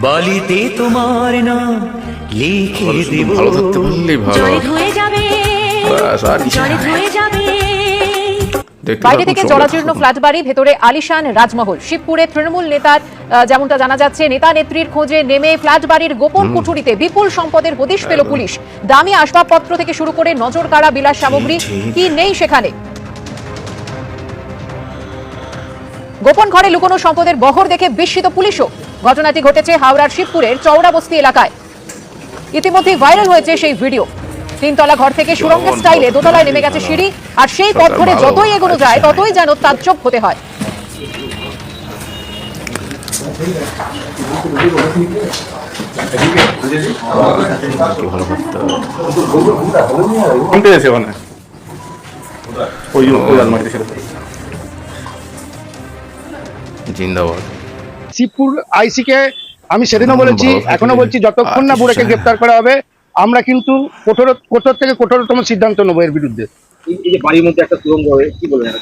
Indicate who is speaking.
Speaker 1: বালিতে তোমার নাম লিখে দেব,
Speaker 2: ভালো থাকতে পারলেই ভালো।
Speaker 3: জলে ধুয়ে যাবে,
Speaker 2: ব্যাস, আর কিছু
Speaker 3: জলে
Speaker 2: না।
Speaker 3: ধুয়ে যাবে।
Speaker 2: দেখতে
Speaker 4: বাইরে
Speaker 2: থাকুন,
Speaker 4: থেকে
Speaker 2: সঙ্গে
Speaker 4: জরাজীর্ণ
Speaker 2: থাকুন।
Speaker 4: ফ্ল্যাট বাড়ি, ভেতরে আলিশান রাজমহল। শিবপুরে তৃণমূল নেতার যেমনটা জানা যাচ্ছে, নেতা নেত্রীর খোঁজে নেমে ফ্ল্যাট বাড়ির গোপন কুঠুরিতে বিপুল সম্পদের হদিশ পেল পুলিশ। দামি আসবাবপত্র থেকে শুরু করে নজর কাড়া বিলাস সামগ্রী কি নেই সেখানে। গোপন ঘরে লুকোনো সম্পদের বহর দেখে বিস্মিত পুলিশও। ঘটনাটি ঘটেছে হাওড়ার শিবপুরের চৌড়াবস্তি এলাকায়। ইতিমধ্যে ভাইরাল হয়েছে সেই ভিডিও। তিনতলা ঘর থেকে সুরঙ্গের স্টাইলে দোতলায় নেমে গেছে সিঁড়ি, আর সেই পথ ধরে যতই এগোনো যায় ততই যেন তাজ্জব হতে হয়।
Speaker 2: কোনটা আছে ওখানে? ওই আলমারিতে ছেড়ে দাও। জিন্দাবাদ।
Speaker 5: শিবপুর আইসিকে আমি সেদিনও বলেছি, এখনো বলছি, যতক্ষণ না বুড়াকে গ্রেপ্তার করা হবে আমরা কিন্তু কঠোর থেকে কঠোরতম সিদ্ধান্ত নেবো এর বিরুদ্ধে।
Speaker 6: এই যে বাড়ির মধ্যে একটা সুরঙ্গ, কি বলবেন?